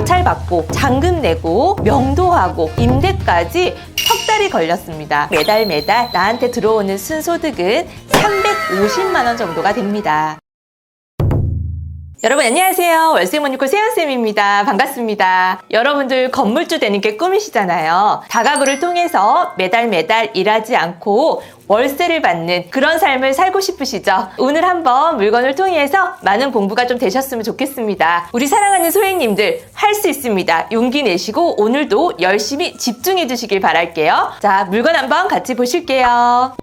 낙찰받고 잔금 내고 명도하고 임대까지 석 달이 걸렸습니다. 매달 나한테 들어오는 순소득은 350만 원 정도가 됩니다. 여러분 안녕하세요. 월세모니콜 세연쌤입니다. 반갑습니다. 여러분들 건물주 되는 게 꿈이시잖아요. 다가구를 통해서 매달 일하지 않고 월세를 받는 그런 삶을 살고 싶으시죠? 오늘 한번 물건을 통해서 많은 공부가 좀 되셨으면 좋겠습니다. 우리 사랑하는 소액님들 할 수 있습니다. 용기 내시고 오늘도 열심히 집중해 주시길 바랄게요. 자, 물건 한번 같이 보실게요.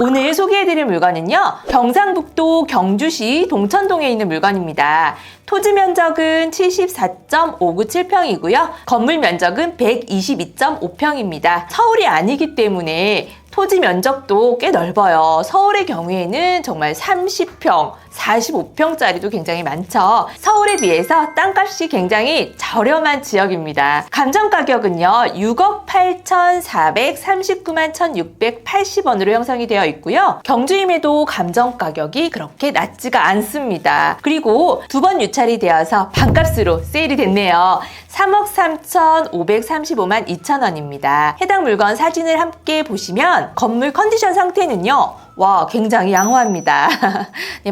오늘 소개해드릴 물건은요, 경상북도 경주시 동천동에 있는 물건입니다. 토지 면적은 74.597평이고요. 건물 면적은 122.5평입니다. 서울이 아니기 때문에 토지 면적도 꽤 넓어요. 서울의 경우에는 정말 30평, 45평짜리도 굉장히 많죠. 서울에 비해서 땅값이 굉장히 저렴한 지역입니다. 감정 가격은요, 6억 8,439만 1,680원으로 형성이 되어 있고요. 경주임에도 감정 가격이 그렇게 낮지가 않습니다. 그리고 두 번 유찰이 되어서 반값으로 세일이 됐네요. 3억 3,535만 2천원입니다. 해당 물건 사진을 함께 보시면 건물 컨디션 상태는요, 와, 굉장히 양호합니다.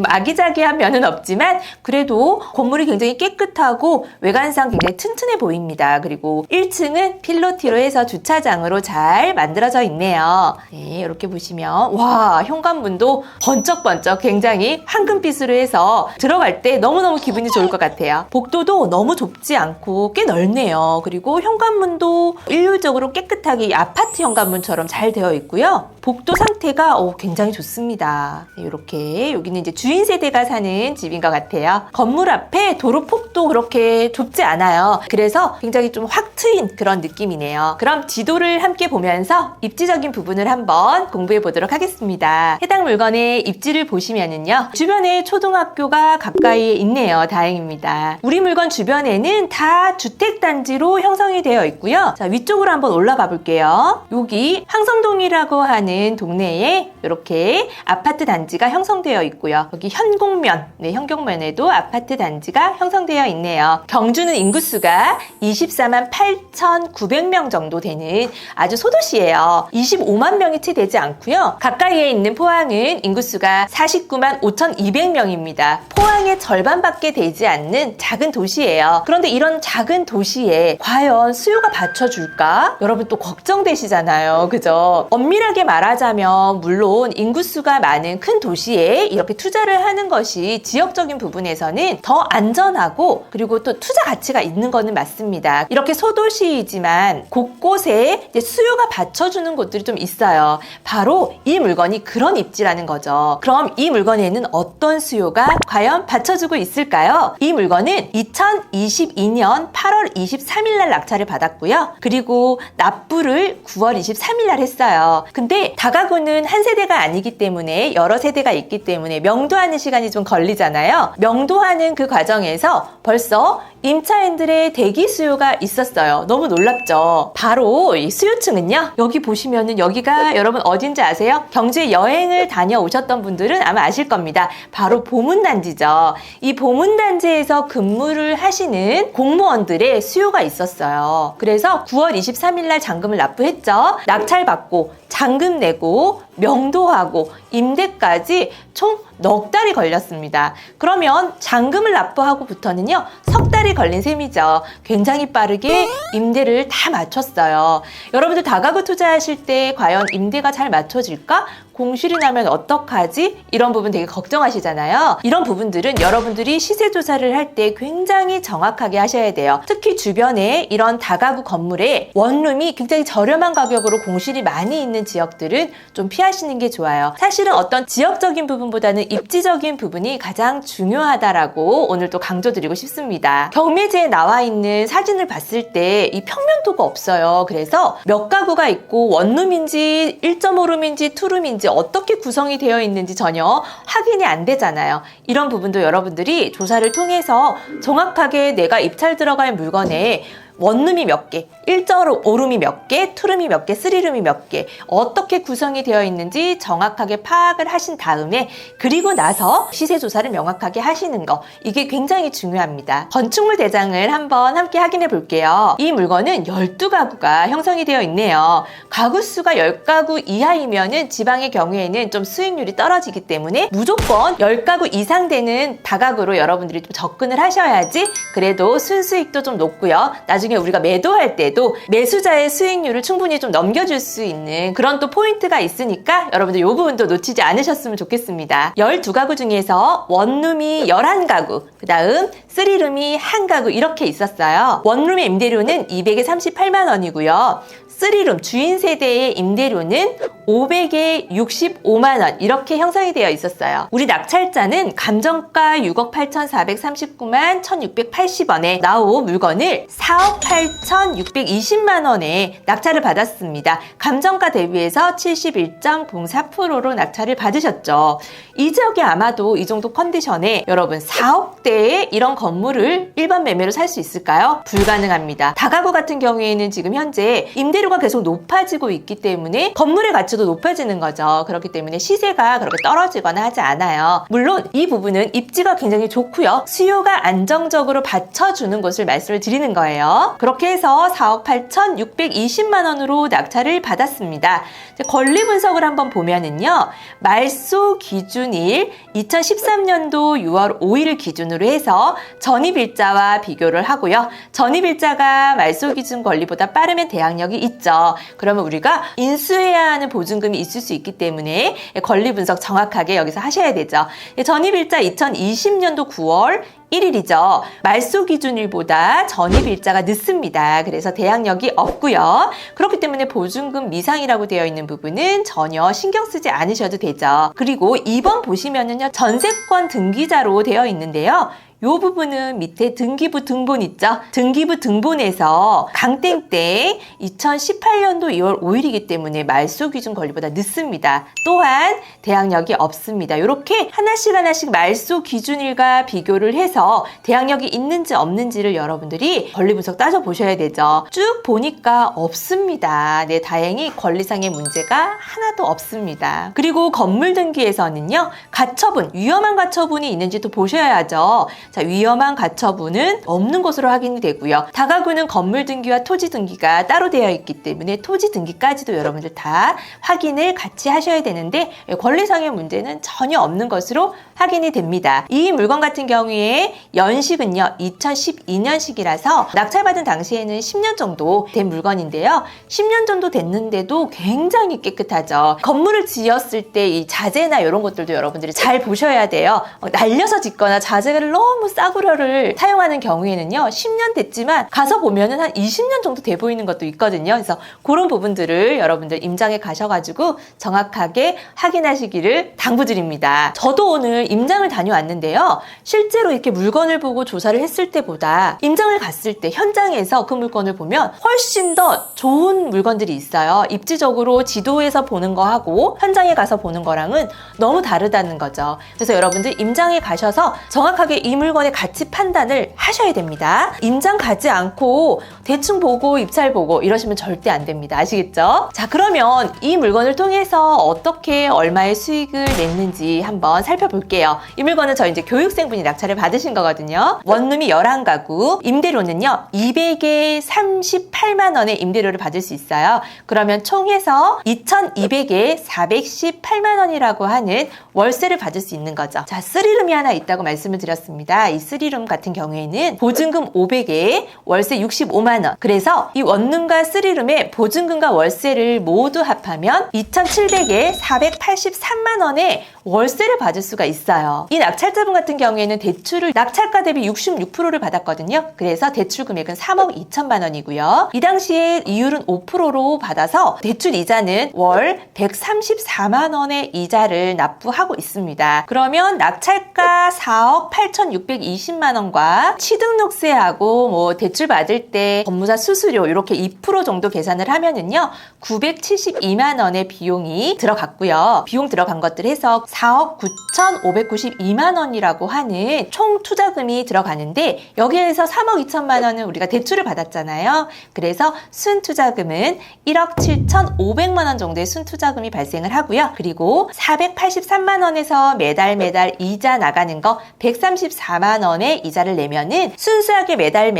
아기자기한 면은 없지만 그래도 건물이 굉장히 깨끗하고 외관상 굉장히 튼튼해 보입니다. 그리고 1층은 필로티로 해서 주차장으로 잘 만들어져 있네요. 네, 이렇게 보시면 와, 현관문도 번쩍번쩍 굉장히 황금빛으로 해서 들어갈 때 너무너무 기분이 좋을 것 같아요. 복도도 너무 좁지 않고 꽤 넓네요. 그리고 현관문도 일률적으로 깨끗하게 아파트 현관문처럼 잘 되어 있고요. 복도 상태가 굉장히 좋습니다. 이렇게 여기는 이제 주인 세대가 사는 집인 것 같아요. 건물 앞에 도로 폭도 그렇게 좁지 않아요. 그래서 굉장히 좀 확 트인 그런 느낌이네요. 그럼 지도를 함께 보면서 입지적인 부분을 한번 공부해 보도록 하겠습니다. 해당 물건의 입지를 보시면은요, 주변에 초등학교가 가까이에 있네요. 다행입니다. 우리 물건 주변에는 다 주택단지로 형성이 되어 있고요. 자, 위쪽으로 한번 올라가 볼게요. 여기 항성동이라고 하는 동네에 이렇게 아파트 단지가 형성되어 있고요. 여기 현곡면, 네, 현곡면에도 아파트 단지가 형성되어 있네요. 경주는 인구수가 24만 8,900명 정도 되는 아주 소도시예요. 25만 명이 채 되지 않고요. 가까이에 있는 포항은 인구수가 49만 5,200명입니다. 포항의 절반밖에 되지 않는 작은 도시예요. 그런데 이런 작은 도시에 과연 수요가 받쳐줄까? 여러분 또 걱정되시잖아요. 그죠? 엄밀하게 말하자면 물론 인구수가 많은 큰 도시에 이렇게 투자를 하는 것이 지역적인 부분에서는 더 안전하고 그리고 또 투자 가치가 있는 거는 맞습니다. 이렇게 소도시이지만 곳곳에 수요가 받쳐주는 곳들이 좀 있어요. 바로 이 물건이 그런 입지라는 거죠. 그럼 이 물건에는 어떤 수요가 과연 받쳐주고 있을까요? 이 물건은 2022년 8월 23일 날 낙찰을 받았고요. 그리고 납부를 9월 23일 날 했어요. 근데 다가구는 한 세대가 아니기 때문에 여러 세대가 있기 때문에 명도하는 시간이 좀 걸리잖아요. 명도하는 그 과정에서 벌써 임차인들의 대기 수요가 있었어요. 너무 놀랍죠? 바로 이 수요층은요, 여기 보시면은 여기가 여러분 어딘지 아세요? 경주에 여행을 다녀오셨던 분들은 아마 아실 겁니다. 바로 보문단지죠. 이 보문단지에서 근무를 하시는 공무원들의 수요가 있었어요. 그래서 9월 23일 날 잔금을 납부했죠. 낙찰받고 잔금 내고 명도하고 임대까지 총 넉 달이 걸렸습니다. 그러면 잔금을 납부하고부터는요, 석 달이 걸린 셈이죠. 굉장히 빠르게 임대를 다 맞췄어요. 여러분들 다가구 투자하실 때 과연 임대가 잘 맞춰질까? 공실이 나면 어떡하지? 이런 부분 되게 걱정하시잖아요. 이런 부분들은 여러분들이 시세 조사를 할 때 굉장히 정확하게 하셔야 돼요. 특히 주변에 이런 다가구 건물에 원룸이 굉장히 저렴한 가격으로 공실이 많이 있는 지역들은 좀 피하시는 게 좋아요. 사실은 어떤 지역적인 부분보다는 입지적인 부분이 가장 중요하다라고 오늘 또 강조드리고 싶습니다. 경매지에 나와 있는 사진을 봤을 때 이 평면도가 없어요. 그래서 몇 가구가 있고 원룸인지 1.5룸인지 2룸인지 어떻게 구성이 되어 있는지 전혀 확인이 안 되잖아요. 이런 부분도 여러분들이 조사를 통해서 정확하게 내가 입찰 들어갈 물건에 원룸이 몇 개, 1.5룸이 몇 개, 투룸이 몇 개, 3룸이 몇 개, 어떻게 구성이 되어 있는지 정확하게 파악을 하신 다음에 그리고 나서 시세 조사를 명확하게 하시는 거, 이게 굉장히 중요합니다. 건축물 대장을 한번 함께 확인해 볼게요. 이 물건은 12가구가 형성이 되어 있네요. 가구 수가 10가구 이하이면은 지방의 경우에는 좀 수익률이 떨어지기 때문에 무조건 10가구 이상 되는 다가구로 여러분들이 좀 접근을 하셔야지 그래도 순수익도 좀 높고요. 나중에 우리가 매도할 때도 매수자의 수익률을 충분히 좀 넘겨줄 수 있는 그런 또 포인트가 있으니까 여러분들 이 부분도 놓치지 않으셨으면 좋겠습니다. 12가구 중에서 원룸이 11가구, 그 다음 3룸이 1가구 이렇게 있었어요. 원룸의 임대료는 238만 원이고요. 3룸 주인 세대의 임대료는 500에 65만 원 이렇게 형성이 되어 있었어요. 우리 낙찰자는 감정가 6억 8,439만 1,680원에 나온 물건을 4억 8,620만 원에 낙찰을 받았습니다. 감정가 대비해서 71.04%로 낙찰을 받으셨죠. 이 지역에 아마도 이 정도 컨디션에 여러분 4억대의 이런 건물을 일반 매매로 살 수 있을까요? 불가능합니다. 다가구 같은 경우에는 지금 현재 임대료가 계속 높아지고 있기 때문에 건물의 가치도 높아지는 거죠. 그렇기 때문에 시세가 그렇게 떨어지거나 하지 않아요. 물론 이 부분은 입지가 굉장히 좋고요. 수요가 안정적으로 받쳐주는 것을 말씀을 드리는 거예요. 그렇게 해서 4억 8,620만 원으로 낙찰을 받았습니다. 권리 분석을 한번 보면은요. 말소 기준일 2013년도 6월 5일을 기준으로 해서 전입일자와 비교를 하고요. 전입일자가 말소 기준 권리보다 빠르면 대항력이 있죠. 그러면 우리가 인수해야 하는 보증금이 있을 수 있기 때문에 권리 분석 정확하게 여기서 하셔야 되죠. 전입일자 2020년도 9월 1일이죠. 말소 기준일보다 전입일자가 늦습니다. 그래서 대항력이 없고요. 그렇기 때문에 보증금 미상이라고 되어 있는 부분은 전혀 신경 쓰지 않으셔도 되죠. 그리고 2번 보시면은요. 전세권 등기자로 되어 있는데요. 이 부분은 밑에 등기부 등본 있죠? 등기부 등본에서 강땡땡 2018년도 2월 5일이기 때문에 말소 기준 권리보다 늦습니다. 또한 대항력이 없습니다. 이렇게 하나씩 말소 기준일과 비교를 해서 대항력이 있는지 없는지를 여러분들이 권리 분석 따져보셔야 되죠. 쭉 보니까 없습니다. 네, 다행히 권리상의 문제가 하나도 없습니다. 그리고 건물 등기에서는요. 가처분, 위험한 가처분이 있는지도 보셔야죠. 자, 위험한 가처분은 없는 것으로 확인이 되고요. 다가구는 건물 등기와 토지 등기가 따로 되어 있기 때문에 토지 등기까지도 여러분들 다 확인을 같이 하셔야 되는데 권리상의 문제는 전혀 없는 것으로 확인이 됩니다. 이 물건 같은 경우에 연식은요 2012년식이라서 낙찰받은 당시에는 10년 정도 된 물건인데요. 10년 정도 됐는데도 굉장히 깨끗하죠. 건물을 지었을 때 이 자재나 이런 것들도 여러분들이 잘 보셔야 돼요. 날려서 짓거나 자재를 너무 싸구려를 사용하는 경우에는요 10년 됐지만 가서 보면은 한 20년 정도 돼 보이는 것도 있거든요. 그래서 그런 부분들을 여러분들 임장에 가셔가지고 정확하게 확인하시기를 당부드립니다. 저도 오늘 임장을 다녀왔는데요. 실제로 이렇게 물건을 보고 조사를 했을 때보다 임장을 갔을 때 현장에서 그 물건을 보면 훨씬 더 좋은 물건들이 있어요. 입지적으로 지도에서 보는 거하고 현장에 가서 보는 거랑은 너무 다르다는 거죠. 그래서 여러분들 임장에 가셔서 정확하게 이 물건의 가치 판단을 하셔야 됩니다. 임장 가지 않고 대충 보고 입찰 보고 이러시면 절대 안 됩니다. 아시겠죠? 자, 그러면 이 물건을 통해서 어떻게 얼마의 수익을 냈는지 한번 살펴볼게요. 이 물건은 저희 이제 교육생분이 낙찰을 받으신 거거든요. 원룸이 11가구, 임대료는요 200에 38만 원의 임대료를 받을 수 있어요. 그러면 총해서 2,200에 418만 원이라고 하는 월세를 받을 수 있는 거죠. 자, 3룸이 하나 있다고 말씀을 드렸습니다. 이 3룸 같은 경우에는 보증금 500에 월세 65만 원. 그래서 이 원룸과 3룸의 보증금과 월세를 모두 합하면 2,700에 483만 원의 월세를 받을 수가 있어요. 이 낙찰자분 같은 경우에는 대출을 낙찰가 대비 66%를 받았거든요. 그래서 대출 금액은 3억 2천만 원이고요. 이 당시에 이율은 5%로 받아서 대출 이자는 월 134만 원의 이자를 납부하고 있습니다. 그러면 낙찰가 4억 8,600 620만 원과 취등록세하고 뭐 대출 받을 때 법무사 수수료 이렇게 2% 정도 계산을 하면은요 972만 원의 비용이 들어갔고요. 비용 들어간 것들 해서 4억 9,592만 원이라고 하는 총 투자금이 들어가는데 여기에서 3억 2천만 원은 우리가 대출을 받았잖아요. 그래서 순투자금은 1억 7,500만 원 정도의 순투자금이 발생을 하고요. 그리고 483만 원에서 매달 이자 나가는 거 134만 원의 이자를 내면은 순수하게 매달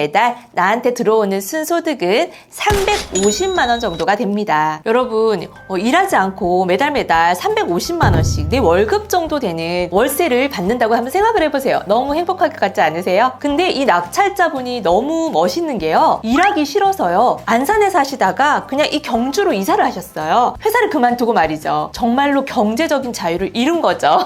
나한테 들어오는 순소득은 350만 원 정도가 됩니다. 여러분 일하지 않고 매달 350만 원씩 내 월급 정도 되는 월세를 받는다고 한번 생각을 해보세요. 너무 행복할 것 같지 않으세요? 근데 이 낙찰자분이 너무 멋있는 게요. 일하기 싫어서요. 안산에 사시다가 그냥 이 경주로 이사를 하셨어요. 회사를 그만두고 말이죠. 정말로 경제적인 자유를 이룬 거죠.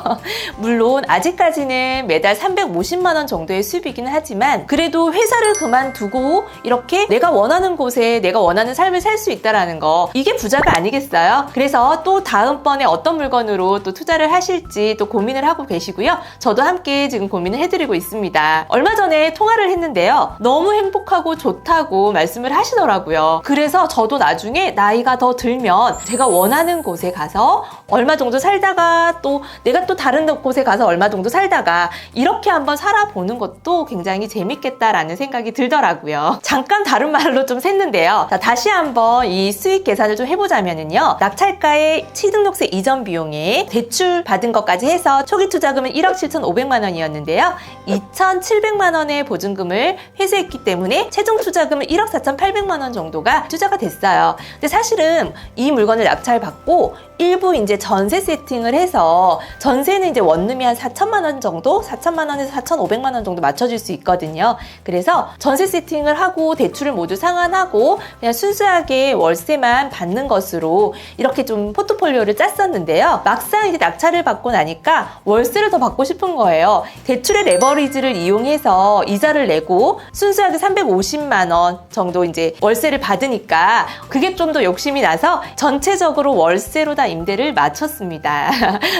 물론 아직까지는 매달 350만 원 정도의 수입이긴 하지만 그래도 회사를 그만두고 이렇게 내가 원하는 곳에 내가 원하는 삶을 살 수 있다라는 거 이게 부자가 아니겠어요? 그래서 또 다음번에 어떤 물건으로 또 투자를 하실지 또 고민을 하고 계시고요. 저도 함께 지금 고민을 해드리고 있습니다. 얼마 전에 통화를 했는데요. 너무 행복하고 좋다고 말씀을 하시더라고요. 그래서 저도 나중에 나이가 더 들면 제가 원하는 곳에 가서 얼마 정도 살다가 또 내가 또 다른 곳에 가서 얼마 정도 살다가 이렇게 한번 살아보는 것도 굉장히 재밌겠다라는 생각이 들더라고요. 잠깐 다른 말로 좀 샜는데요. 자, 다시 한번 이 수익 계산을 좀 해보자면요. 낙찰가의 취등록세 이전 비용에 대출 받은 것까지 해서 초기 투자금은 1억 7,500만 원이었는데요. 2,700만 원의 보증금을 회수했기 때문에 최종 투자금은 1억 4,800만 원 정도가 투자가 됐어요. 근데 사실은 이 물건을 낙찰받고 일부 이제 전세 세팅을 해서 전세는 이제 원룸이 한 4천만 원 정도, 4천만 원에서 4,500만 원 정도 맞춰줄 수 있거든요. 그래서 전세 세팅을 하고 대출을 모두 상환하고 그냥 순수하게 월세만 받는 것으로 이렇게 좀 포트폴리오를 짰었는데요. 막상 이제 낙찰을 받고 나니까 월세를 더 받고 싶은 거예요. 대출의 레버리지를 이용해서 이자를 내고 순수하게 350만 원 정도 이제 월세를 받으니까 그게 좀 더 욕심이 나서 전체적으로 월세로 다 임대를 마쳤습니다.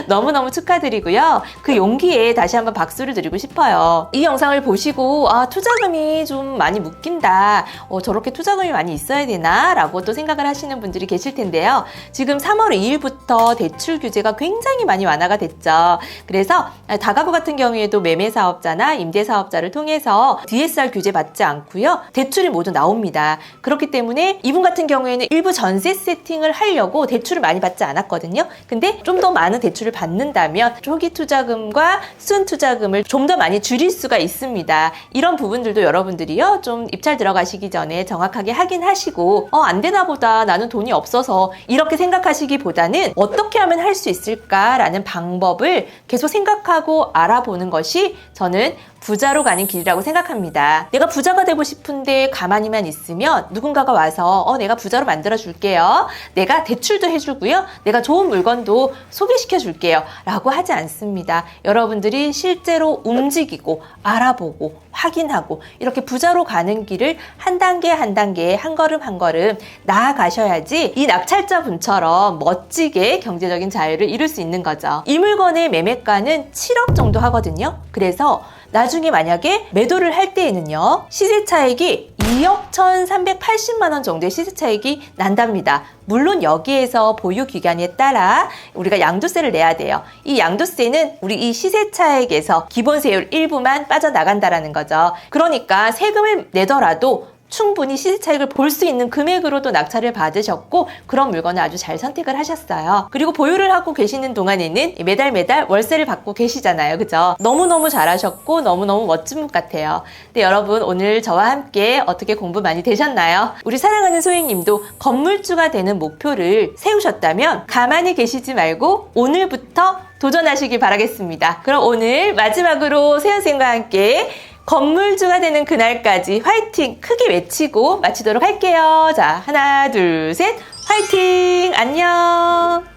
너무너무 축하드리고요. 그 용기에 다시 한번 박수를 드리고 싶어요. 이 영상을 보시고 투자금이 좀 많이 묶인다. 저렇게 투자금이 많이 있어야 되나? 라고 또 생각을 하시는 분들이 계실 텐데요. 지금 3월 2일부터 대출 규제가 굉장히 많이 완화가 됐죠. 그래서 다가구 같은 경우에도 매매사업자나 임대사업자를 통해서 DSR 규제 받지 않고요. 대출이 모두 나옵니다. 그렇기 때문에 이분 같은 경우에는 일부 전세 세팅을 하려고 대출을 많이 받지 않았거든요. 근데 좀 더 많은 대출을 받는다면 초기 투자금과 순 투자금을 좀 더 많이 줄일 수가 있습니다. 이런 부분들도 여러분들이요. 좀 입찰 들어가시기 전에 정확하게 확인하시고 안 되나 보다 나는 돈이 없어서 이렇게 생각하시기보다는 어떻게 하면 할 수 있을까라는 방법을 계속 생각하고 알아보는 것이 저는 부자로 가는 길이라고 생각합니다. 내가 부자가 되고 싶은데 가만히만 있으면 누군가가 와서 내가 부자로 만들어 줄게요. 내가 대출도 해주고요. 내가 좋은 물건도 소개시켜 줄게요. 라고 하지 않습니다. 여러분들이 실제로 움직이고 알아보고 확인하고 이렇게 부자로 가는 길을 한 단계 한 단계 한 걸음 한 걸음 나아가셔야지 이 낙찰자 분처럼 멋지게 경제적인 자유를 이룰 수 있는 거죠. 이 물건의 매매가는 7억 정도 하거든요. 그래서 나중에 만약에 매도를 할 때에는요. 시세 차익이 2억 1,380만 원 정도의 시세 차익이 난답니다. 물론 여기에서 보유 기간에 따라 우리가 양도세를 내야 돼요. 이 양도세는 우리 이 시세 차익에서 기본세율 일부만 빠져나간다라는 거죠. 그러니까 세금을 내더라도 충분히 시세 차익을 볼 수 있는 금액으로도 낙찰을 받으셨고 그런 물건을 아주 잘 선택을 하셨어요. 그리고 보유를 하고 계시는 동안에는 매달 월세를 받고 계시잖아요. 그죠? 너무너무 잘하셨고 너무너무 멋진 분 같아요. 근데 여러분 오늘 저와 함께 어떻게 공부 많이 되셨나요? 우리 사랑하는 소행님도 건물주가 되는 목표를 세우셨다면 가만히 계시지 말고 오늘부터 도전하시기 바라겠습니다. 그럼 오늘 마지막으로 세연쌤과 함께 건물주가 되는 그날까지 화이팅 크게 외치고 마치도록 할게요. 자, 하나, 둘, 셋, 화이팅! 안녕!